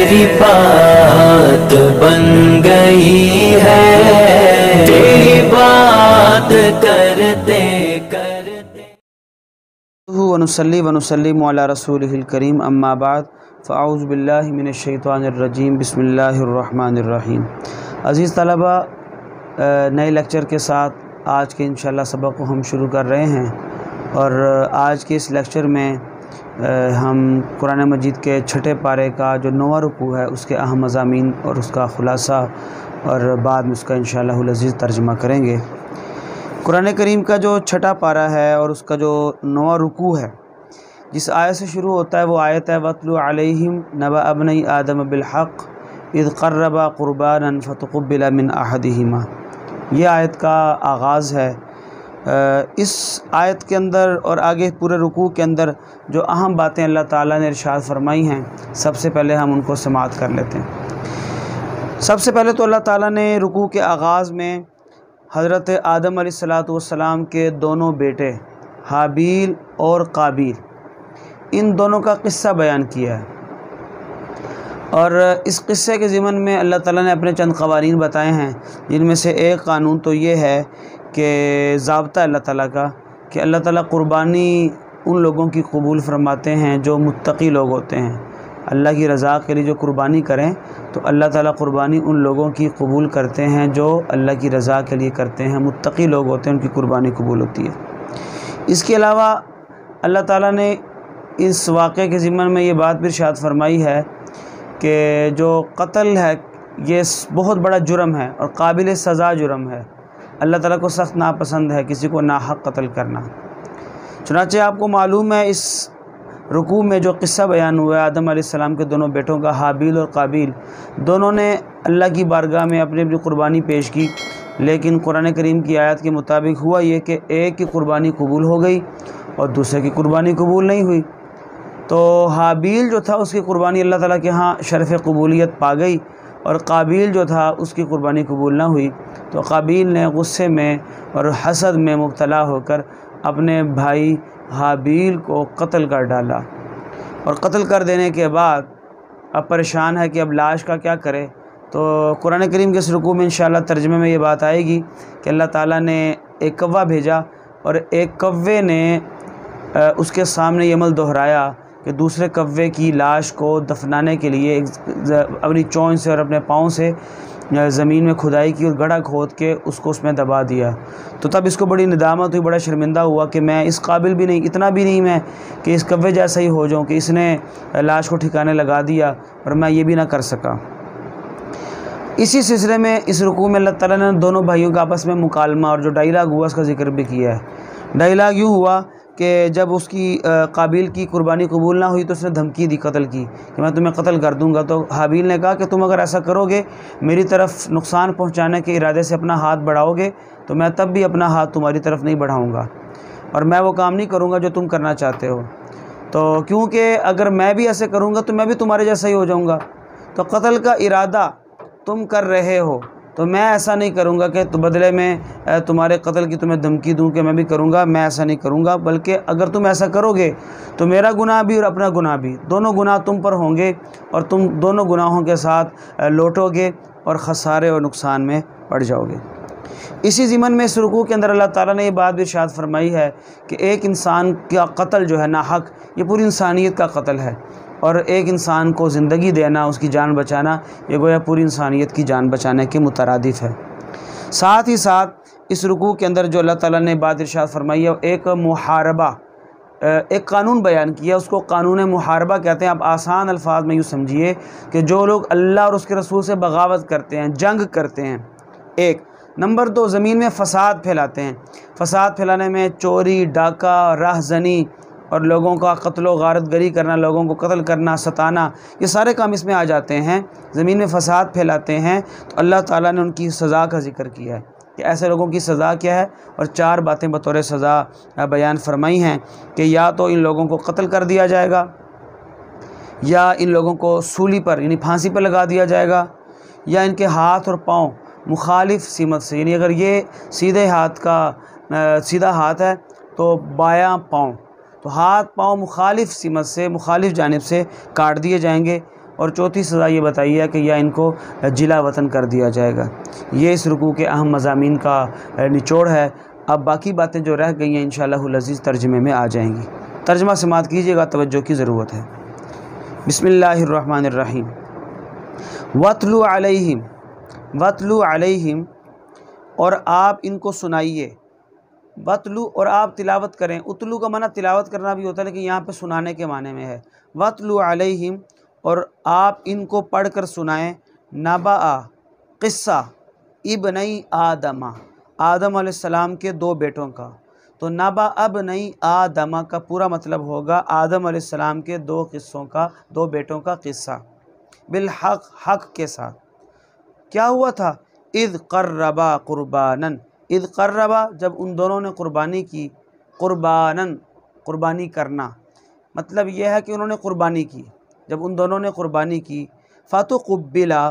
तेरी बात बन गई है, तेरी बात करते करते। वनुसल्ली वनुसल्लिमु अला रसूलिहिल करीम, अम्मा बाद, फ़अऊज़ु बिल्लाहि मिनश शैतानिर रजीम, बिस्मिल्लाहिर रहमानिर रहीम। अज़ीज़ तलबा, नए लेक्चर के साथ आज के इंशाअल्लाह सबक को हम शुरू कर रहे हैं। और आज के इस लेक्चर में हम कुरान मजीद के छठे पारे का जो 9वां रुकू है उसके अहम मज़ामीन और उसका ख़ुलासा और बाद में उसका इंशाअल्लाहुल अज़ीज़ तर्जुमा करेंगे। कुरान करीम का जो छठा पारा है और उसका जो 9वां रुकू है, जिस आयत से शुरू होता है वो आयत है वत्लु अलैहिम नबअ अब्नई आदम बिलहक़ इज़ क़र्रबा क़ुरबानन फ़तुक़ुब्बिला मिन अहदिहिमा। ये आयत का आगाज़ है। इस आयत के अंदर और आगे पूरे रुकू के अंदर जो अहम बातें अल्लाह ताला ने इरशाद फरमाई हैं, सबसे पहले हम उनको समाअत कर लेते हैं। सबसे पहले तो अल्लाह ताला ने रुकू के आगाज़ में हज़रत आदम अलैहिस्सलातु वस्सलाम के दोनों बेटे हाबील और काबील, इन दोनों का क़िस्सा बयान किया है। और इस क़िस्से के ज़िमन में अल्लाह ताला ने अपने चंद क़वानीन बताए हैं, जिनमें से एक क़ानून तो ये है कि ज़ाब्ता अल्लाह ताला का कि अल्लाह ताला क़ुरबानी उन लोगों की कबूल फरमाते हैं जो मुत्तक़ी लोग होते हैं। अल्लाह की रज़ा के लिए जो कुर्बानी करें तो अल्लाह ताला कुर्बानी उन लोगों की कबूल करते हैं जो अल्लाह की रज़ा के लिए करते हैं, मुत्तक़ी लोग होते हैं, उनकी कुर्बानी कबूल होती है। इसके अलावा अल्लाह ताला ने इस वाक़े के ज़िमन में ये बात भी इरशाद फरमाई है कि जो कत्ल है ये बहुत बड़ा जुर्म है और काबिल सज़ा जुर्म है। अल्लाह ताला को सख्त नापसंद है किसी को नाहक कत्ल करना। चुनांचे आपको मालूम है इस रुकू में जो क़िस्सा बयान हुआ है आदम अलैहिस्सलाम के दोनों बेटों का, हाबील और काबील, दोनों ने अल्लाह की बारगाह में अपनी अपनी कुर्बानी पेश की। लेकिन कुरान करीम की आयत के मुताबिक हुआ ये कि एक की कुर्बानी कबूल हो गई और दूसरे की कुर्बानी कबूल नहीं हुई। तो हाबील जो था उसकी कुर्बानी अल्लाह ताला के यहाँ शरफ़ कबूलियत पा गई और काबील जो था उसकी कुर्बानी कबूल ना हुई। तो काबील ने गुस्से में और हसद में मुब्तला होकर अपने भाई हाबील को कत्ल कर डाला। और कत्ल कर देने के बाद अब परेशान है कि अब लाश का क्या करे। तो कुरान करीम के इस रुकू में इंशाअल्लाह तर्जुमे में ये बात आएगी कि अल्लाह ताला ने एक कौवा भेजा और एक कौवे ने उसके सामने ये अमल दोहराया कि दूसरे कौवे की लाश को दफनाने के लिए अपनी चोंच से और अपने पाँव से ज़मीन में खुदाई की और गड्ढा खोद के उसको उसमें दबा दिया। तो तब इसको बड़ी निदामत हुई, बड़ा शर्मिंदा हुआ कि मैं इस काबिल भी नहीं, इतना भी नहीं मैं कि इस कौवे जैसा ही हो जाऊं कि इसने लाश को ठिकाने लगा दिया और मैं ये भी ना कर सका। इसी सिलसिले में इस रुकू में अल्लाह ताला ने दोनों भाइयों का आपस में मुकालमा और जो डायलॉग हुआ उसका जिक्र भी किया है। डायलॉग यूँ हुआ कि जब उसकी काबिल की कुर्बानी कबूल ना हुई तो उसने धमकी दी कत्ल की कि मैं तुम्हें कत्ल कर दूंगा। तो हाबील ने कहा कि तुम अगर ऐसा करोगे, मेरी तरफ नुकसान पहुंचाने के इरादे से अपना हाथ बढ़ाओगे, तो मैं तब भी अपना हाथ तुम्हारी तरफ नहीं बढ़ाऊंगा और मैं वो काम नहीं करूंगा जो तुम करना चाहते हो। तो क्योंकि अगर मैं भी ऐसे करूंगा तो मैं भी तुम्हारे जैसा ही हो जाऊँगा। तो कत्ल का इरादा तुम कर रहे हो तो मैं ऐसा नहीं करूँगा कि तो बदले में तुम्हारे कत्ल की तुम्हें धमकी दूँ कि मैं भी करूँगा, मैं ऐसा नहीं करूँगा। बल्कि अगर तुम ऐसा करोगे तो मेरा गुनाह भी और अपना गुनाह भी, दोनों गुनाह तुम पर होंगे और तुम दोनों गुनाहों के साथ लौटोगे और ख़सारे और नुकसान में पड़ जाओगे। इसी ज़िमन में इस रुकू के अंदर अल्लाह ताला ने ये बात भी इरशाद फरमाई है कि एक इंसान का कत्ल जो है नाहक, ये पूरी इंसानियत का कत्ल है और एक इंसान को ज़िंदगी देना, उसकी जान बचाना, ये गोया पूरी इंसानियत की जान बचाने के मुतरादिफ है। साथ ही साथ इस रुकू के अंदर जो अल्लाह ताला ने बात इरशाद फरमाई है, एक मुहारबा, एक कानून बयान किया, उसको कानून मुहारबा कहते हैं। आप आसान अल्फाज में यूँ समझिए कि जो लोग अल्लाह और उसके रसूल से बगावत करते हैं, जंग करते हैं। एक नंबर 2, ज़मीन में फ़साद फैलाते हैं। फ़साद फैलाने में चोरी, डाका, राहज़नी और लोगों का कत्ल गारत गरी करना, लोगों को कत्ल करना, सताना, ये सारे काम इसमें आ जाते हैं। ज़मीन में फ़साद फैलाते हैं तो अल्लाह ताला ने उनकी सज़ा का जिक्र किया है कि ऐसे लोगों की सज़ा क्या है, और 4 बातें बतौर सज़ा बयान फरमाई हैं कि या तो इन लोगों को कत्ल कर दिया जाएगा, या इन लोगों को सूली पर यानी फांसी पर लगा दिया जाएगा, या इनके हाथ और पाँव मुखालिफ सीमत से, यानी अगर ये सीधे हाथ का सीधा हाथ है तो बायां पाँव, तो हाथ पाँव मुखालिफ सीमत से, मुखालिफ जानिब से काट दिए जाएंगे। और चौथी सज़ा ये बताई है कि या इनको जिला वतन कर दिया जाएगा। ये इस रुकू के अहम मज़ामीन का निचोड़ है। अब बाकी बातें जो रह गई हैं इंशाअल्लाहुल अज़ीज़ तर्जुमे में आ जाएंगी। तर्जुमा समात कीजिएगा, तवज्जो की ज़रूरत है। बिस्मिल्लाहिर्रहमानिर्रहीम। वतलु अलैहिम, वतलु अलैहिम, और आप इनको सुनाइए। वतलु और आप तिलावत करें। उतलू का माना तिलावत करना भी होता है, लेकिन यहाँ पे सुनाने के माने में है। वतलु अलैहिम, और आप इनको पढ़ कर सुनाएँ। नबा क़िस्सा इब्नई आदमा, आदम अलैहिस्सलाम के दो बेटों का। तो नबा अब्नई आदमा का पूरा मतलब होगा आदम अलैहिस्सलाम के दो किस्सों का, दो बेटों का किस्सा। बिल हक़, हक़ के साथ। क्या हुआ था? इज़ क़र्रबा क़ुरबानन, इज़ क़र्रबा, जब उन दोनों ने कुर्बानी की। क़ुरबानन, कुर्बानी करना, मतलब यह है कि उन्होंने कुर्बानी की। जब उन दोनों ने कुर्बानी की, फ़तुक़ुब्बिला,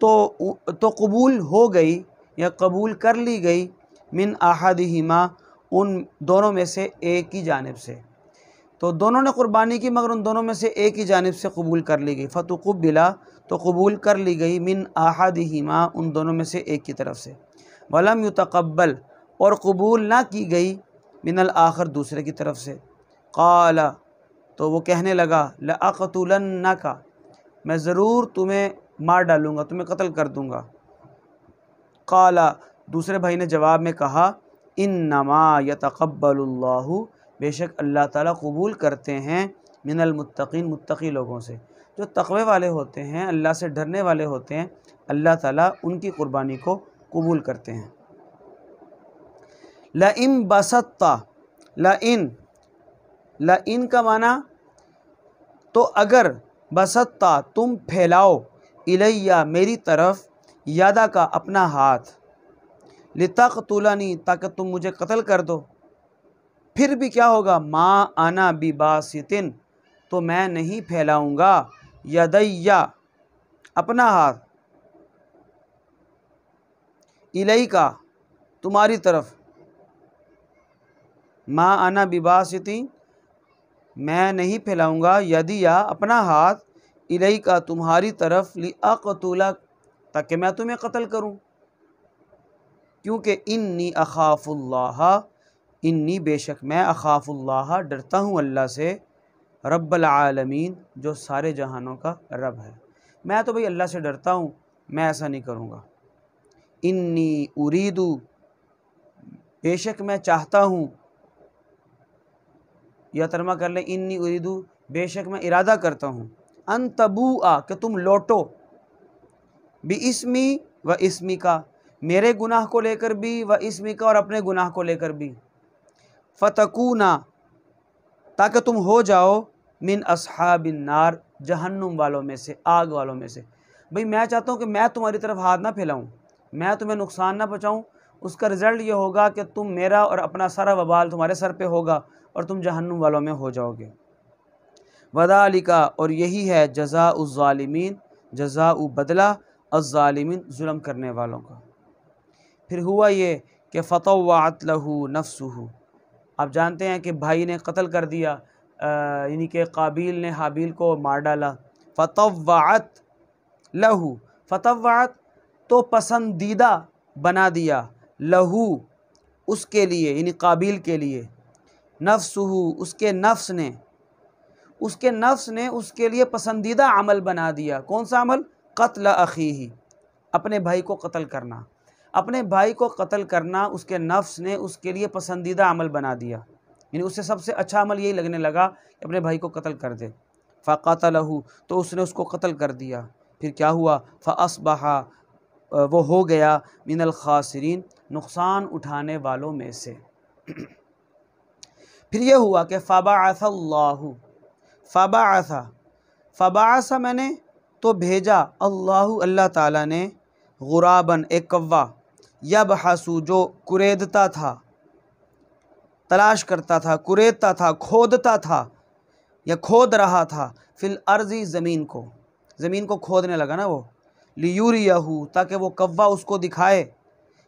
तो कबूल हो गई या कबूल कर ली गई। मिन अहदिहिमा, उन दोनों में से एक की जानिब से। तो दोनों ने कुर्बानी की मगर उन दोनों में से एक ही जानिब से कबूल कर ली गई। फ़तुक़ुब्बिला, तो कबूल कर ली गई। मिन अहदिहिमा, उन दोनों में से एक की तरफ से। वलम युतक़ब्बल, और कबूल ना की गई। मिनल आखर, दूसरे की तरफ से। क़ाला, तो वो कहने लगा, लअक़तुलन्नका, मैं ज़रूर तुम्हें मार डालूँगा, तुम्हें कत्ल कर दूँगा। क़ाला, दूसरे भाई ने जवाब में कहा, इन्नमा यतक़ब्बलुल्लाहु, बेशक अल्लाह ताला कबूल करते हैं। मिनल मुत्तक़ीन, मुत्तक़ी लोगों से, जो तक़वे वाले होते हैं, अल्लाह से डरने वाले होते हैं, अल्लाह ताला उनकी कुर्बानी को कबूल करते हैं। लइन बसत्ता, लइन, लइन का माना तो अगर, बसत्ता, तुम फैलाओ, इलैया, मेरी तरफ, यादा का, अपना हाथ, लितक़तुलनी, ताकि तुम मुझे कत्ल कर दो। फिर भी क्या होगा? मा आना बिबासितिन, तो मैं नहीं फैलाऊँगा, यदैया, अपना हाथ, इलैका, तुम्हारी तरफ। मा आना बिबासितिन, मैं नहीं फैलाऊँगा, यदिया, अपना हाथ, इलैका, तुम्हारी तरफ, लिअक़तुलक, ताकि मैं तुम्हें कत्ल करूँ। क्योंकि इन्नी अख़ाफ़ुल्लाह, इन्नी, बेशक मैं, अख़ाफ़ुल्लाह, डरता हूँ अल्लाह से, रब्बल आलमीन, जो सारे जहानों का रब है। मैं तो भाई अल्लाह से डरता हूँ, मैं ऐसा नहीं करूँगा। इन्नी उरीदु, बेशक मैं चाहता हूँ, या तर्जमा कर ले, इन्नी उरीदु, बेशक मैं इरादा करता हूँ, अन तबूआ, कि तुम लौटो, बिइस्मी व इस्मी का, मेरे गुनाह को लेकर भी, व इस्मी का, और अपने गुनाह को लेकर भी। फ़तकूना, ताकि तुम हो जाओ, मिन अस्हाबिन नार, जहन्नुम वालों में से, आग वालों में से। भाई मैं चाहता हूँ कि मैं तुम्हारी तरफ हाथ ना फैलाऊँ, मैं तुम्हें नुकसान ना पहुँचाऊँ। उसका रिज़ल्ट ये होगा कि तुम, मेरा और अपना सारा वबाल तुम्हारे सर पे होगा और तुम जहन्नुम वालों में हो जाओगे। वदालिका, और यही है जज़ाउ ज़ालिमीन, जज़ाउ, बदला, अज़्ज़ालिमीन, जुल्म करने वालों का। फिर हुआ ये कि फ़तव्वअत लहू नफ्सुहु, आप जानते हैं कि भाई ने कत्ल कर दिया, यानी कि काबिल ने हाबिल को मार डाला। फ़तव्वअत लहू, फ़तव्वअत, तो पसंदीदा बना दिया, लहू, उसके लिए, यानी काबिल के लिए, नफ्सुहु, उसके नफ्स ने, उसके नफ्स ने उसके लिए पसंदीदा अमल बना दिया। कौन सा अमल? क़त्ल अख़ीही, अपने भाई को कत्ल करना। अपने भाई को कत्ल करना उसके नफ्स ने उसके लिए पसंदीदा अमल बना दिया, यानी उससे सबसे अच्छा अमल यही लगने लगा कि अपने भाई को कत्ल कर दे। फ़क़तलहु, तो उसने उसको कत्ल कर दिया। फिर क्या हुआ? फ़अस्बहा, वो हो गया, मिनल ख़ासिरीन, नुकसान उठाने वालों में से। फिर यह हुआ कि फ़बअसल्लाहु, फ़बअसा, फ़बअसा मैंने तो भेजा, अल्लाहु, अल्लाह ताला ने, गुराबन, एक कव्वा, यबहसु, जो कुरेदता था, तलाश करता था, कुरेदता था, खोदता था या खोद रहा था, फिल अर्ज़ी, ज़मीन को, ज़मीन को खोदने लगा ना वो, लियुरियहु, ताकि वो कव्वा उसको दिखाए,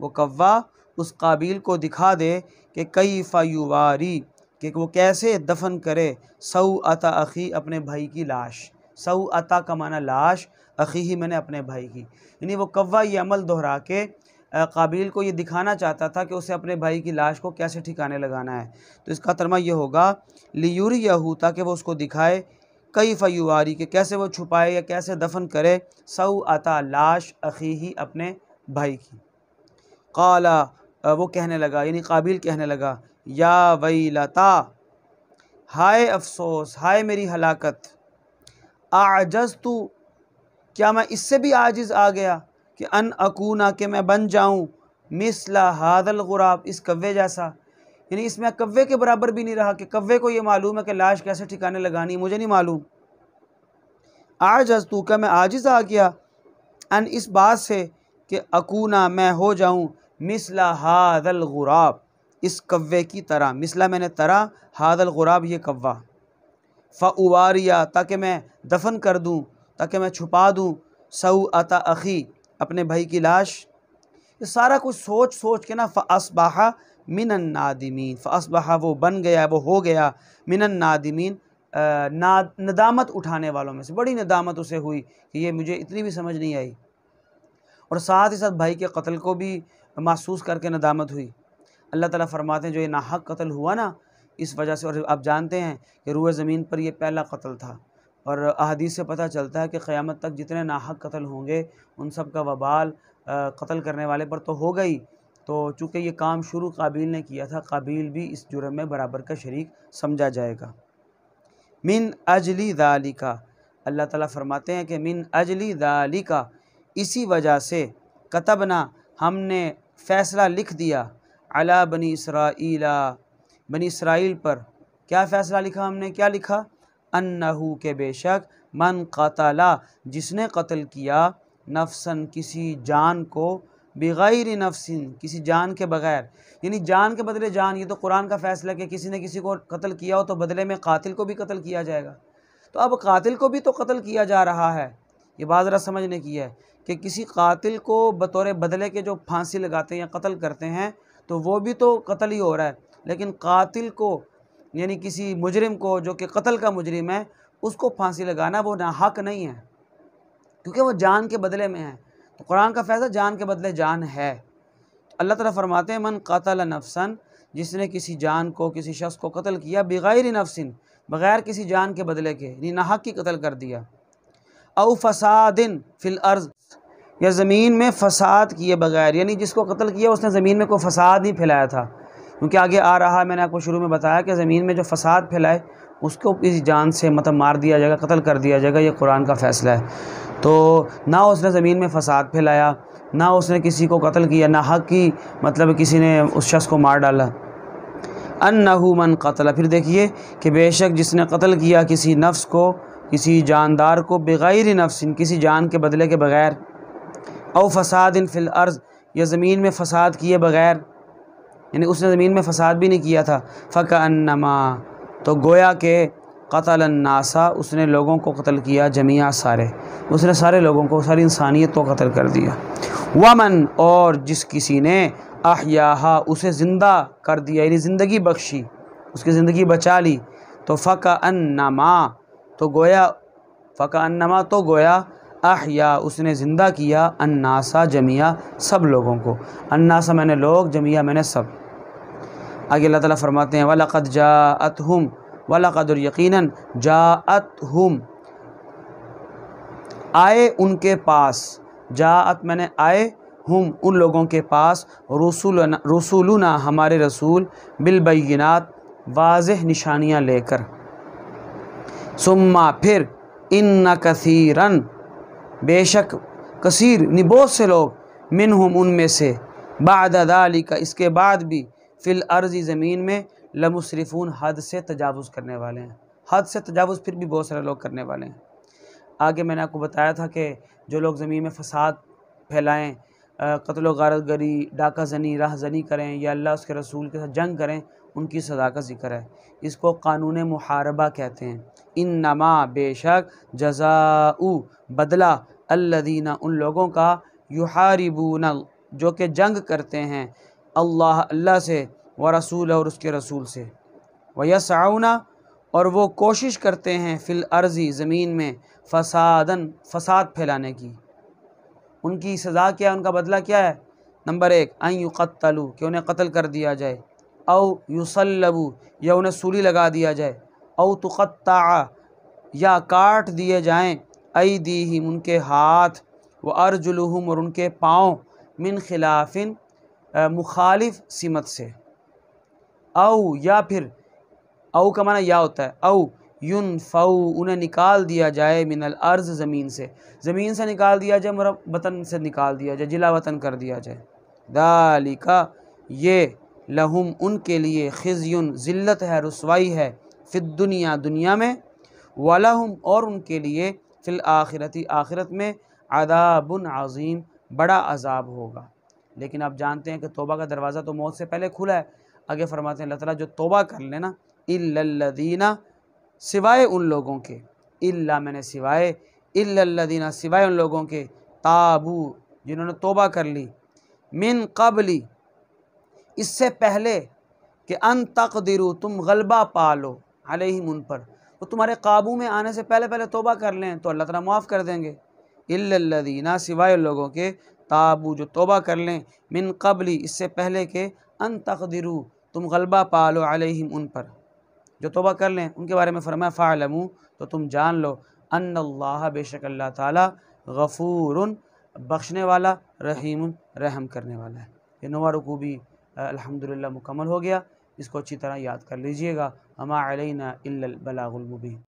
वो कव्वा उस काबिल को दिखा दे कि कैफ़ा युवारी, कि वो कैसे दफन करे, सौअत अख़ी, अपने भाई की लाश, सऊ अता का माना लाश, अखी ही मैंने अपने भाई की। यानी वो कव्वा ये अमल दोहरा के काबिल को ये दिखाना चाहता था कि उसे अपने भाई की लाश को कैसे ठिकाने लगाना है। तो इसका तर्जुमा ये होगा लियुरियहू, ताकि वो उसको दिखाए, कई फ़युवारी के कैसे वो छुपाए या कैसे दफन करे, सऊ अता लाश, अखी ही अपने भाई की। क़ाला वो कहने लगा, यानी काबिल कहने लगा, या वैलता, हाय अफसोस, हाय मेरी हलाकत, आजज़तु, क्या मैं इससे भी आजिज़ आ गया कि अन अकूना, के मैं बन जाऊँ, मिसला हादल गुराब, इस कव्वे जैसा। यानी इसमें कव्वे के बराबर भी नहीं रहा कि कव्वे को ये मालूम है कि लाश कैसे ठिकाने लगानी, मुझे नहीं मालूम। आजज़तु, का मैं आजिज़ आ गया, अन इस बात से कि अकूना, मैं हो जाऊँ, मिसला हादल गुराब, इस कव्वे की तरह। मिसला मैंने तरह, हादल गुराब ये कव्वा। फ़उवारिया, ताकि मैं दफन कर दूँ, ताकि मैं छुपा दूँ, सऊ अता अखी, अपने भाई की लाश। ये सारा कुछ सोच सोच के ना फ़अस्बहा मिनन नादिमीन, फ़अस्बहा वो बन गया, वो हो गया, मिनन नादिमीन, नदामत उठाने वालों में से। बड़ी नदामत उसे हुई कि ये मुझे इतनी भी समझ नहीं आई, और साथ ही साथ भाई के कत्ल को भी महसूस करके नदामत हुई। अल्लाह ताला फरमाते हैं जो ये नाहक कत्ल हुआ ना, इस वजह से, और आप जानते हैं कि रूए ज़मीन पर ये पहला कत्ल था, और अहादीस से पता चलता है कि क़यामत तक जितने नाहक कत्ल होंगे उन सब का वबाल कत्ल करने वाले पर तो हो गई। तो चूँकि ये काम शुरू काबिल ने किया था, काबिल भी इस जुर्म में बराबर का शरीक समझा जाएगा। मिन अजली दालिका, अल्लाह ताला फरमाते हैं कि मिन अजली दालिका, इसी वजह से, कतबना, हमने फ़ैसला लिख दिया, अला बनी इसराईला, बनी इसराइल पर। क्या फ़ैसला लिखा हमने, क्या लिखा, अन्नहू, के बेशक, मन क़तला, जिसने कत्ल किया, नफ्सन, किसी जान को, बिग़ैर नफ्सिन, किसी जान के बग़ैर, यानी जान के बदले जान। ये तो कुरान का फ़ैसला कि किसी ने किसी को कत्ल किया हो तो बदले में कातिल को भी कत्ल किया जाएगा। तो अब कातिल को भी तो कत्ल किया जा रहा है। ये बात ज़रा समझने की है कि किसी कातिल को बतौर बदले के जो फांसी लगाते हैं या कत्ल करते हैं तो वो भी तो कत्ल ही हो रहा है, लेकिन कातिल को, यानी किसी मुजरिम को जो कि कत्ल का मुजरिम है, उसको फांसी लगाना वो नाहक नहीं है, क्योंकि वो जान के बदले में है। तो कुरान का फैसला जान के बदले जान है। अल्लाह ताला फरमाते हैं मन क़तल नफ्सन, जिसने किसी जान को, किसी शख्स को कत्ल किया, बिग़ैर नफ्सिन, बग़ैर किसी जान के बदले के, यानी नाहक की कत्ल कर दिया, औ फ़सादिन फ़िल अर्ज़, या ज़मीन में फ़साद किए बग़ैर, यानी जिसको कत्ल किया उसने ज़मीन में कोई फ़साद नहीं फैलाया था। क्योंकि आगे आ रहा है, मैंने आपको शुरू में बताया कि ज़मीन में जो फ़साद फैलाए उसको इस जान से मतलब मार दिया जाएगा, कत्ल कर दिया जाएगा। ये कुरान का फ़ैसला है। तो ना उसने ज़मीन में फ़साद फैलाया, ना उसने किसी को कत्ल किया, ना हक़ की, मतलब किसी ने उस शख्स को मार डाला। अन्नहु मन क़तला, फिर देखिए कि बेशक जिसने कत्ल किया किसी नफ्स को, किसी जानदार को, बिग़ैर नफ्सिन, किसी जान के बदले के बग़ैर, औ फ़सादिन फ़िल अर्ज़, या ज़मीन में फ़साद किए बग़ैर, यानी उसने ज़मीन में फ़साद भी नहीं किया था। फ़कअन्नमा, तो गोया के, क़तल अन्नासा, उसने लोगों को कत्ल किया, जमिया, सारे, उसने सारे लोगों को, सारी इंसानियत को कत्ल कर दिया। वमन, और जिस किसी ने, अहयाहा, उसे ज़िंदा कर दिया, यानी ज़िंदगी बख्शी, उसकी ज़िंदगी बचा ली। तो फ़कअन्नमा, तो गोया, फ़कअन्नमा, तो गोया, अहया, उसने ज़िंदा किया, अन्नासा, जमिया, सब लोगों को। अन्नासा मैंने लोग, जमिया मैंने सब। आगे अल्लाह ताला फरमाते हैं वलक़द जाअतहुम, वलक़द, यकीनन, जाअतहुम, आए उनके पास, जाअत मैंने आए, हुम, उन लोगों के पास, रसूलुना, हमारे रसूल, बिलबय्यिनात, वाज़ेह निशानियाँ लेकर। सुम्मा, फिर, इन्ना कसीरन, बेशक कसीर, बहुत से लोग, मिनहुम, उनमें से, बाद ज़ालिका, इसके बाद भी, फ़िल अर्ज़ी, ज़मीन में, लमुस्रिफ़ून, हद से तजावुज़ करने वाले हैं। हद से तजावुज़ फिर भी बहुत सारे लोग करने वाले हैं। आगे मैंने आपको बताया था कि जो लोग ज़मीन में फ़साद फैलाएँ, कत्ल व गारतगरी, डाका ज़नी, राहज़नी करें या अल्लाह उसके रसूल के साथ जंग करें, उनकी सज़ा का ज़िक्र है। इसको कानून मुहारबा कहते हैं। इन्नमा, बेशक, जज़ाउ, बदला, अल्लज़ीना, उन लोगों का, युहारिबूना, जो कि जंग करते हैं, अल्लाह, अल्लाह से, व रसूल, और उसके रसूल से, व यसअूना, और वो कोशिश करते हैं फिल अर्ज़ी ज़मीन में फ़साद फैलाने की। उनकी सज़ा क्या है, उनका बदला क्या है? नंबर 1 अन युक़त्तलू, कि उन्हें कत्ल कर दिया जाए, औ युसल्लबू, या उन्हें सूली लगा दिया जाए, औ तुक़त्तअ, या काट दिए जाएँ, अयदीहिम, उनके हाथ, व अर्जुलुहुम, और उनके पाँव, मिन खिलाफिन, मुखालिफ सिमत से, औ, या फिर औ का माना या होता है, औ युनफ़ऊ, उन्हें निकाल दिया जाए, मिनल अर्ज़, ज़मीन से निकाल दिया जाए, मतलब वतन से निकाल दिया जाए, जिला वतन कर दिया जाए। दालिका, ये, लहुम, उनके लिए, खिज़युन, ज़िल्लत है, रुसवाई है, फिद दुनिया, दुनिया में, वलहुम, और उनके लिए, फिल आखिरती, आखिरत में, अदाबुन अज़ीम, बड़ा अज़ाब होगा। लेकिन आप जानते हैं कि तौबा का दरवाज़ा तो मौत से पहले खुला है। आगे फरमाते हैं अल्लाह ताला, जो तौबा कर लेना, इल्लल्लज़ीना, सिवाय उन लोगों के, इल्ला मैंने सिवाय, इल्लल्लज़ीना, सिवाय उन लोगों के, ताबू, जिन्होंने तौबा कर ली, मिन क़ब्ली, इससे पहले, कि अन तक़दिरू, तुम गलबा पालो, अलैहिम, उन पर, वो तुम्हारे काबू में आने से पहले पहले तौबा कर लें तो अल्लाह ताला माफ़ कर देंगे। इल्लल्लज़ीना, सिवाय उन लोगों के, ताबू, जो तौबा कर लें, मिन क़ब्ली, इससे पहले के, अन तक़दिरू, तुम गलबा पालो, अलैहिम, उन पर, जो तौबा कर लें, उनके बारे में फरमाया फ़अलमू, तो तुम जान लो, अन्नल्लाह, बेशक अल्लाह ताला, गफ़ूरुन, बख्शने वाला, रहीमुन, रहम करने वाला है। ये 9वां रुकू भी अल्हम्दुलिल्लाह मुकम्मल हो गया। इसको अच्छी तरह याद कर लीजिएगा। वमा अलैना इल्लल बलागुल मुबीन।